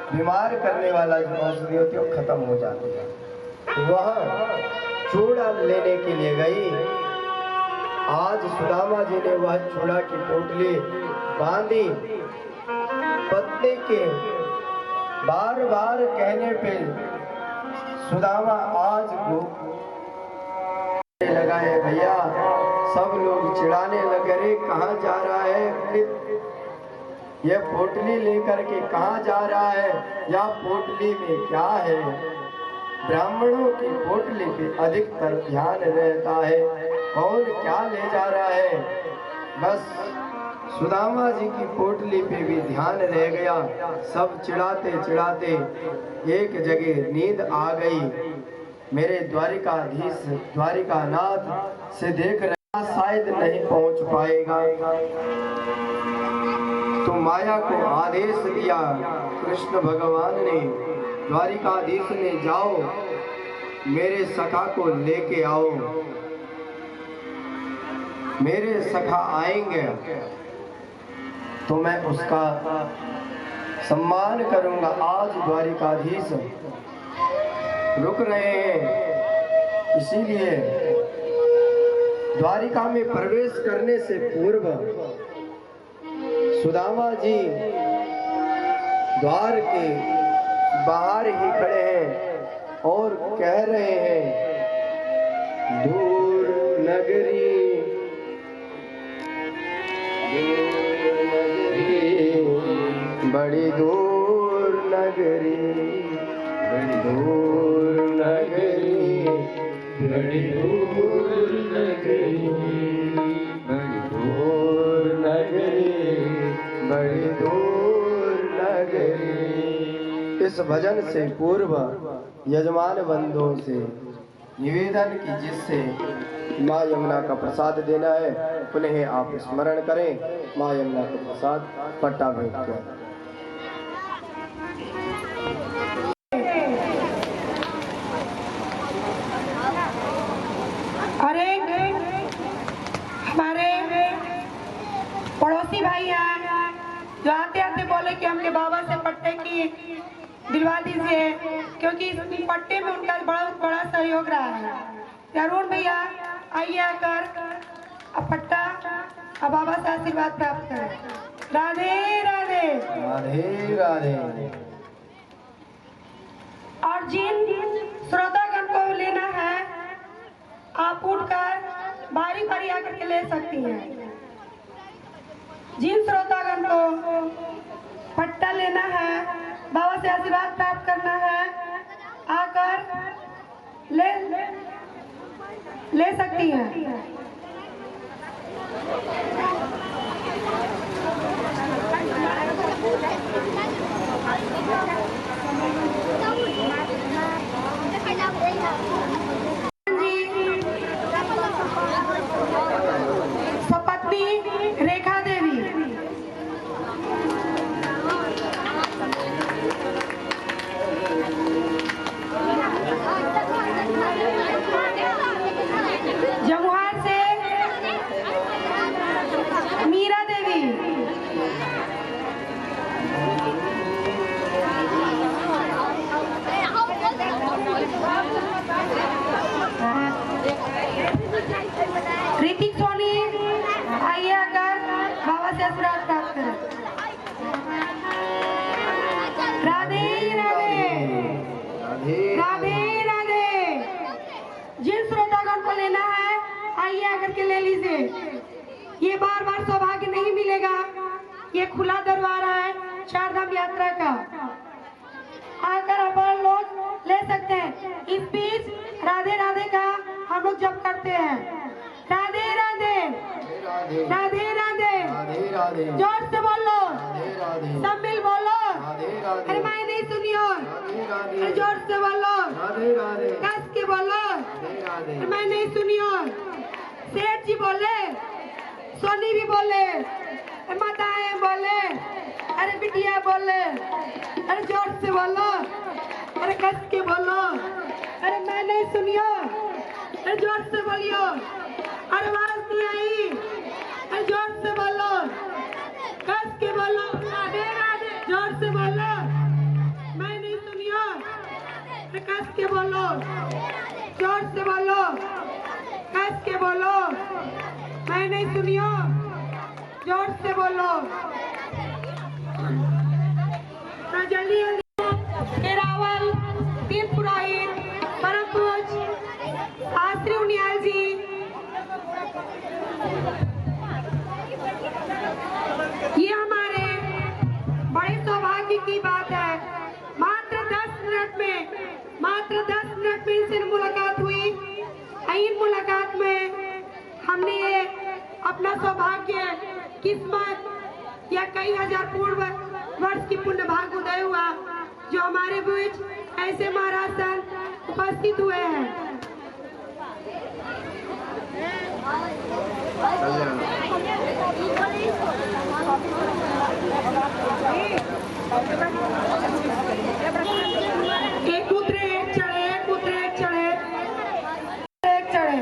बीमार करने वाला जो औषधि होती है वो खत्म हो जाती है। वह चूड़ा लेने के लिए गई। आज सुदामा जी ने वह चूड़ा की पोटली बांधी। पत्नी के बार बार कहने पे सुदामा आज लगाए भैया, सब लोग चिढ़ाने लगे, रे कहाँ जा रहा है, ये पोटली लेकर के कहाँ जा रहा है, या पोटली में क्या है। ब्राह्मणों की पोटली पे अधिकतर ध्यान रहता है, कौन क्या ले जा रहा है। बस सुदामा जी की पोटली पे भी ध्यान रह गया। सब चिढ़ाते चिढ़ाते एक जगह नींद आ गई। मेरे द्वारिकाधीश द्वारिकानाथ से देख रहा शायद नहीं पहुंच पाएगा, तो माया को आदेश दिया कृष्ण भगवान ने, द्वारिकाधीश ने, जाओ मेरे सखा को लेके आओ। मेरे सखा आएंगे तो मैं उसका सम्मान करूंगा। आज द्वारिकाधीश रुक रहे हैं, इसीलिए द्वारिका में प्रवेश करने से पूर्व सुदामा जी द्वार के बाहर ही खड़े हैं और कह रहे हैं, दूर नगरी बड़ी दूर नगरी, बड़ी दूर नगरी, बड़ी दूर नगरी, बड़ी दूर नगरी, बड़ी दूर नगरी। इस भजन से पूर्व यजमान बंधुओं से निवेदन की जिससे माँ यमुना का प्रसाद देना है, पुनः आप स्मरण करें। माँ यमुना का प्रसाद पट्टा भेंट कर। अरे हमारे पड़ोसी भाई हैं जो आते आते बोले कि हमके बाबा से पट्टे की दिलवा दीजिए, क्योंकि इस पट्टे में उनका बहुत बड़ा सहयोग रहा है। अरुण भैया आइए आकर अब पट्टा अब बाबा से आशीर्वाद प्राप्त करें। राधे राधे राधे राधे। और जिन श्रोतागण को लेना है आप उठकर बारी बारी आकर के ले सकती हैं। जिन श्रोतागण को पट्टा लेना है, बाबा से आशीर्वाद प्राप्त करना है, आकर ले सकती हैं। सपत्नी रेखा देवी, जमुहार से मीरा देवी, ऋतिक सोनी आइए आकर बाबा से आशीर्वाद प्राप्त करें। राधे राधे राधे राधे। जिन श्रोतागण को लेना है आइए आकर के ले लीजिए। ये बार बार सौभाग्य नहीं मिलेगा, ये खुला दरबार है चारधाम यात्रा का, आकर अपन लोग ले सकते हैं। इस बीच राधे राधे का हम लोग जप करते हैं। राधे राधे राधे राधे। जोर से बोलो, सब मिल बोलो। अरे मैं नहीं सुनी हो, अरे जोर से बोलो, कस के बोलो। अरे मैं नहीं सुनी हो। सेठ जी बोले, सोनी भी बोले, माताएं बोले, अरे बिटिया बोले, अरे जोर से बोलो। कस के बोलो। अरे मैं नहीं सुनियो। अरे जोर से बोलियो। अरे आवाज नहीं आई। अरे जोर से बोलो। कस के बोलो। राधे राधे। जोर से बोलो। मैं नहीं सुनियो। अरे कस के बोलो। जोर से बोलो। कस के बोलो। मैं नहीं सुनियो। जोर से बोलो। तो जल्दी जल्दी रावल तीन पुरोहित परम पूज शास्त्री उनियाल जी ये हमारे बड़े सौभाग्य की बात है। मात्र 10 मिनट में इनसे मुलाकात हुई। इन मुलाकात में हमने ये अपना सौभाग्य किस्मत या कई हजार पूर्व वर्ष की पुण्य भाग उदय हुआ जो हमारे बीच ऐसे महाराज संत उपस्थित हुए हैं। एक उतरे एक चढ़े, एक उतरे एक चढ़े, एक चढ़े।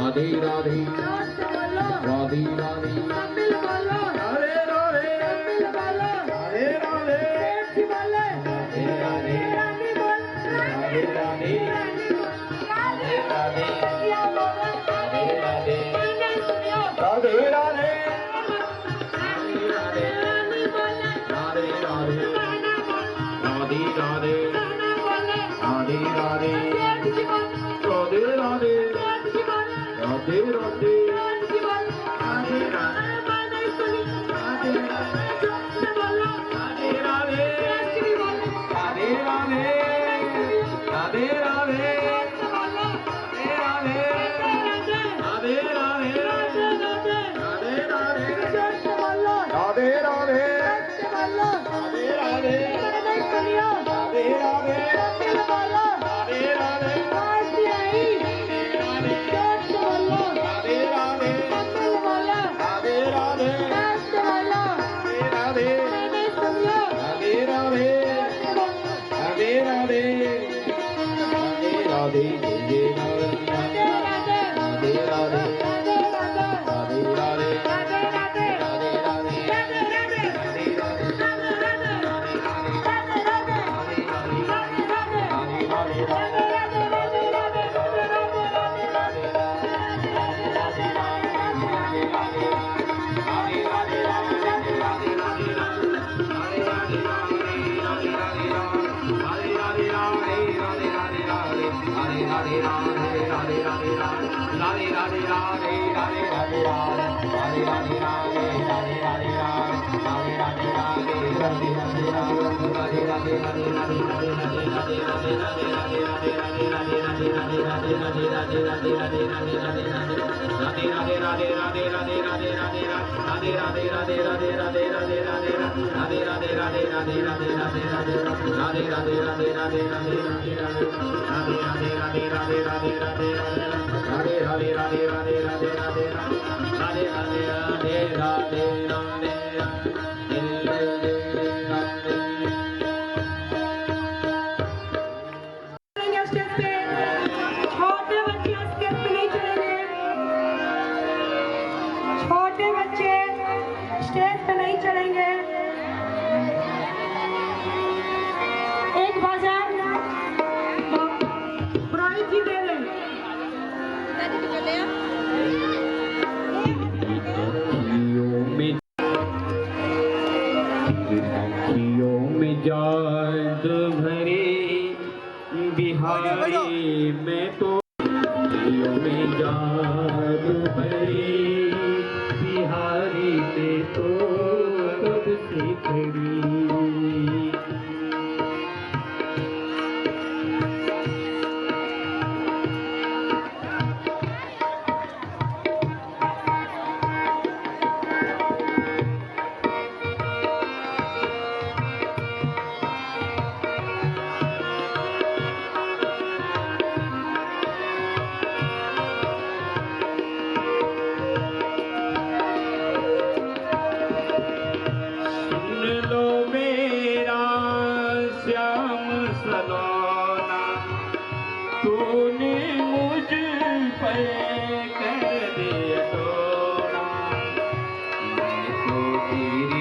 राधे राधे राधे राधे तमिल बोलो। राधे राधे तमिल बोलो। राधे राधे सेठ जी बोले। राधे राधे रानी बोल। राधे राधे रानी बोल। राधे राधे या बोले। राधे राधे मैंने सुनियो। राधे राधे रानी बोले। राधे राधे राना बोल। राधे राधे राना बोले। राधे राधे सेठ जी बोल। राधे राधे सेठ जी बोल। राधे राधे सेठ जी बोल। राधे राधे मैंने सुनी। राधे राधे जोर से बोलो। राधे राधे सेठ जी बोल। राधे राधे राधे राधे जोर से बोलो। राधे राधे राधे राधे राधे राधे। राधे राधे जोर से बोलो। राधे राधे जोर से बोलो। राधे राधे मैंने सुनियो। राधे राधे तमिल बोलो। राधे राधे आवाज नहीं आई। जोर से बोलो। राधे राधे तमिल बोलो। राधे राधे जोर से बोलो। राधे मैंने सुनियो। राधे राधे राधे राधे राधे राधे जय राधे राधे। राधे राधे राधे राधे। राधे राधे राधे राधे। राधे राधे राधे राधे। राधे राधे राधे राधे। राधे राधे। राधे राधे। छोटे बच्चे स्टेज पे नहीं चलेंगे। छोटे बच्चे स्टेज पे नहीं चढ़ेंगे। अखियों में जाद भरे बिहारी में तो अखियों में जाद भरे बिहारी पे तो कब से खड़ी। तूने मुझ पर कर दिया टोना, मैं तो तेरी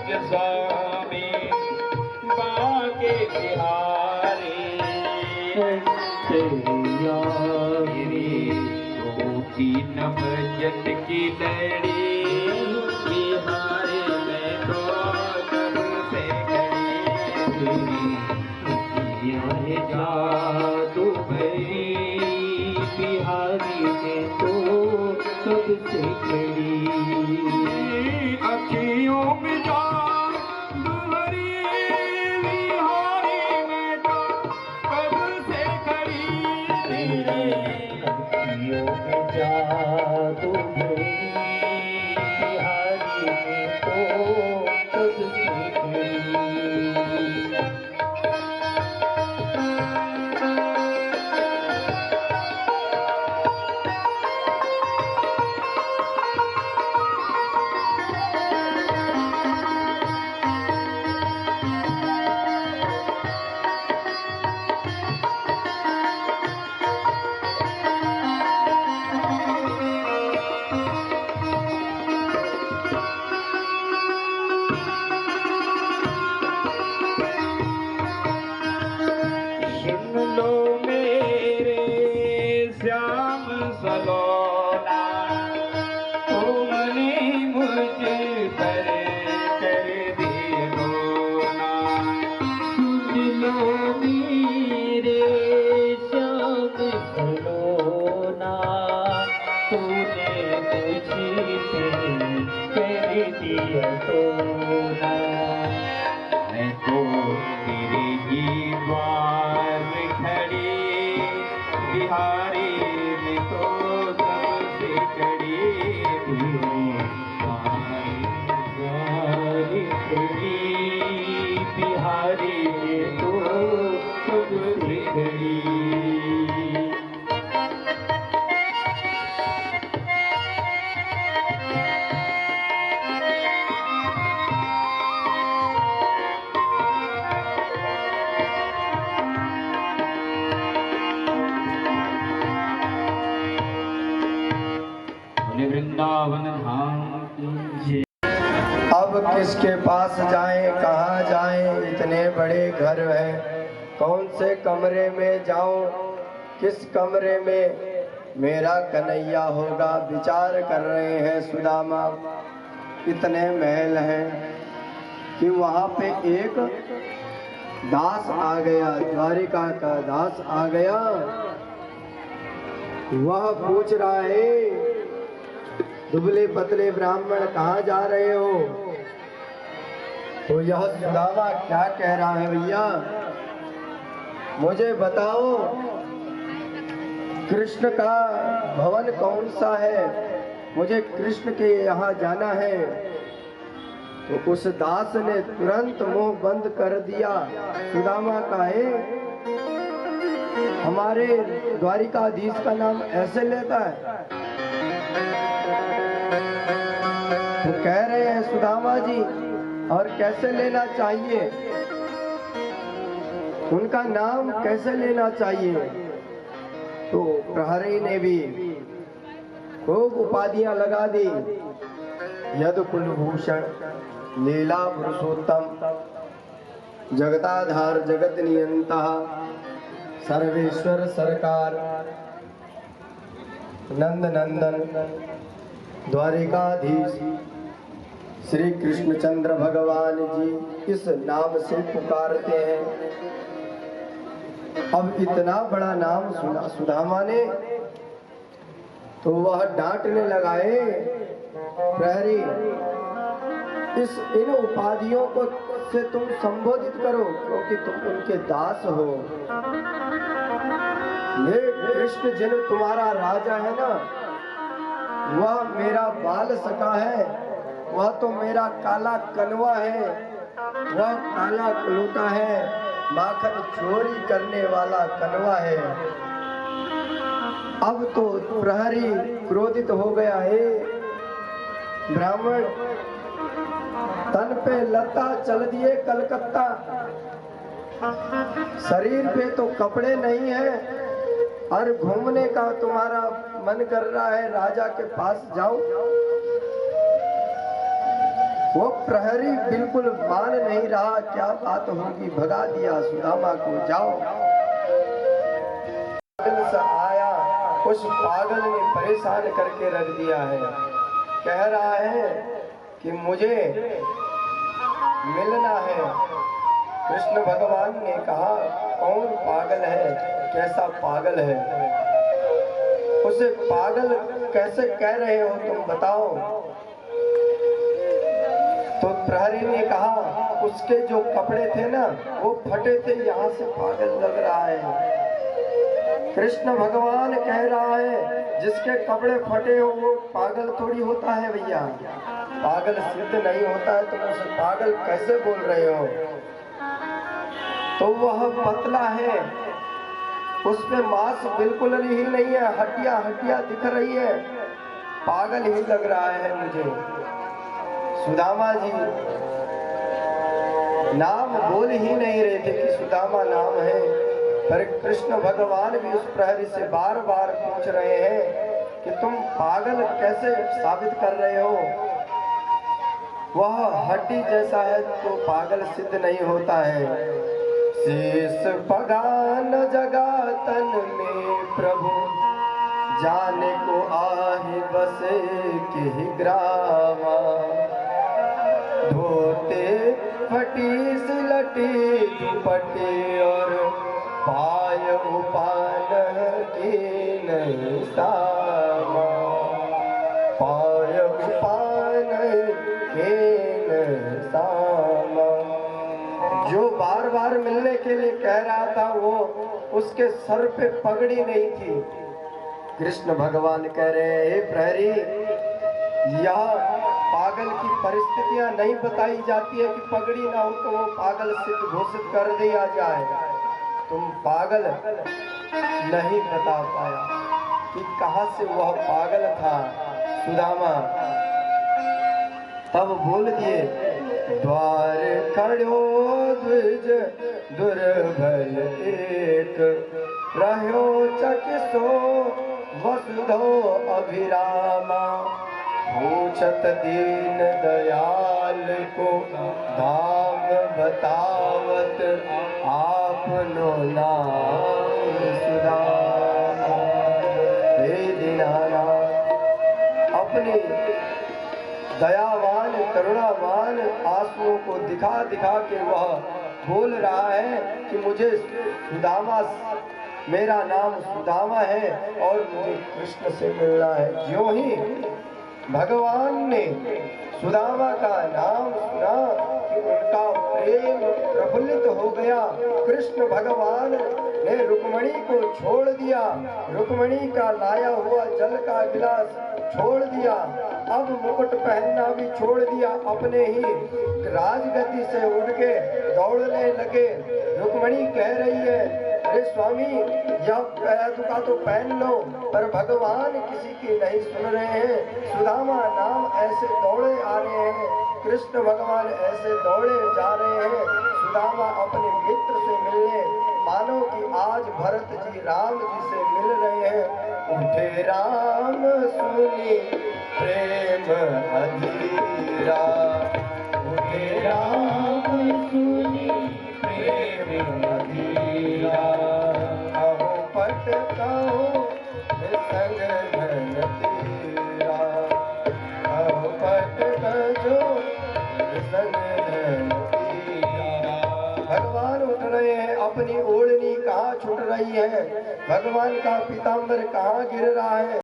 के स्वामी बाके बिहारी रोटी नमजन की लड़ी बिहारी में तो कब से खड़ी जादू भरी बिहारी में तो कब से खड़ी। अखियों में जादू भरी बिहारी में तो कब से खड़ी। अखियों में जादू भरी बिहारी में तो कब से खड़ी। सुन लो मेरे श्याम सलोना, तुमने मुझ पर कर दिया रोना। सुन लो मेरे श्याम सलोना, तूने मुझसे कर दिया टोना। मैं तो तेरे ही द्वार खड़ी बिहारी में तो कब से खड़ी। बिहारी खड़ी बिहारी में तो कब से खड़ी। वृंदावन धाम की जय। अब किसके पास जाएं, कहाँ जाएं, इतने बड़े घर हैं, कौन से कमरे में जाऊं, किस कमरे में मेरा कन्हैया होगा, विचार कर रहे हैं सुदामा। इतने महल हैं कि वहाँ पे एक दास आ गया, द्वारिका का दास आ गया। वह पूछ रहा है, दुबले पतले ब्राह्मण कहाँ जा रहे हो? तो यह सुदामा क्या कह रहा है, भैया मुझे बताओ कृष्ण का भवन कौन सा है, मुझे कृष्ण के यहाँ जाना है। तो उस दास ने तुरंत मुंह बंद कर दिया। सुदामा कहे हमारे द्वारिकाधीश का नाम ऐसे लेता है? तो कह रहे हैं सुदामा जी, और कैसे लेना चाहिए, उनका नाम कैसे लेना चाहिए? तो प्रहरी ने भी खूब उपाधियां लगा दी। यद कुलभूषण, लीला पुरुषोत्तम, जगताधार, जगत नियंता, सर्वेश्वर सरकार, नंद नंदन, द्वारिकाधीश श्री कृष्णचंद्र भगवान जी इस नाम से पुकारते हैं। अब इतना बड़ा नाम सुना सुदामा ने तो वह डांटने लगाए, प्रहरी इन उपाधियों को से तुम संबोधित करो, क्योंकि तुम उनके दास हो। ये कृष्ण जिन तुम्हारा राजा है ना, वह मेरा बाल सखा है, वह तो मेरा काला कलवा है, वह काला कलूटा है, माखन चोरी करने वाला कलवा है। अब तो प्रहरी क्रोधित हो गया है। ब्राह्मण तन पे लता चल दिए कलकत्ता, शरीर पे तो कपड़े नहीं है, और घूमने का तुम्हारा मन कर रहा है राजा के पास जाओ। वो प्रहरी बिल्कुल मान नहीं रहा, क्या बात होगी, भगा दिया सुदामा को, जाओ। पागल से आया, उस पागल ने परेशान करके रख दिया है। कह रहा है कि मुझे मिलना है। कृष्ण भगवान ने कहा कौन पागल है, कैसा पागल है? उसे पागल कैसे कह रहे हो तुम, बताओ। तो प्रहरी ने कहा उसके जो कपड़े थे ना वो फटे थे, यहाँ से पागल लग रहा है। कृष्ण भगवान कह रहा है जिसके कपड़े फटे हो वो पागल थोड़ी होता है भैया, पागल सिद्ध नहीं होता है, तुम उसे पागल कैसे बोल रहे हो? तो वह पतला है, उसमें मांस बिल्कुल ही नहीं है, हड्डियां हड्डियां दिख रही है, पागल ही लग रहा है मुझे। सुदामा जी नाम बोल ही नहीं रहे थे कि सुदामा नाम है, पर कृष्ण भगवान भी उस प्रहरी से बार बार पूछ रहे हैं कि तुम पागल कैसे साबित कर रहे हो? वह हड्डी जैसा है तो पागल सिद्ध नहीं होता है। शेष पगान जगा तन में प्रभु, जाने को आहि बसे के ग्रामा, धोते फटी सिलटी दुपट्टी और पाय उपान की नहीं सामा, पाय उपान के नहीं सामा। जो बार बार मिलने के लिए कह रहा था वो उसके सर पे पगड़ी नहीं थी। कृष्ण भगवान कह रहे हे प्रहरी, यह पागल की परिस्थितियां नहीं बताई जाती है कि पगड़ी ना हो तो वो पागल सिद्ध घोषित कर दिया जाए। तुम पागल नहीं बता पाया कि कहां से वह पागल था सुदामा। तब बोल दिए द्वार खड़ो द्विज दुर्बल एक, रहो चकिसो वसुधो अभिरामा, पूछत दीन दयाल को धाम बतावत, आपनो नाम सुदामा। हे दीनानाथ, अपनी दयावान करुणावान आंसुओं को दिखा दिखा के वह बोल रहा है कि मुझे सुदामा, मेरा नाम सुदामा है और मुझे कृष्ण से मिलना है। ज्यों ही भगवान ने सुदामा का नाम सुना कि उनका प्रेम प्रफुल्लित हो गया। कृष्ण भगवान ने रुक्मणी को छोड़ दिया, रुक्मणी का लाया हुआ जल का गिलास छोड़ दिया, अब मुकुट पहनना भी छोड़ दिया, अपने ही राजगद्दी से उठ के दौड़ने लगे। रुक्मणी कह रही है, अरे स्वामी यह पैदुका तो पहन लो, पर भगवान किसी की नहीं सुन रहे हैं। सुदामा नाम ऐसे दौड़े आ रहे हैं, कृष्ण भगवान ऐसे दौड़े जा रहे हैं। सुदामा अपने मित्र से मिलने, मानो कि आज भरत जी राम जी से मिल रहे हैं। उठे राम सुनी प्रेम अधीरा, उठे राम सुनी प्रेम अधीरा, कहो पट कहो संग धन तीरा, कहो पट कहो संग धन तीरा। भगवान उठ रहे हैं, अपनी ओढ़नी कहाँ छूट रही है, भगवान का पीताम्बर कहाँ गिर रहा है।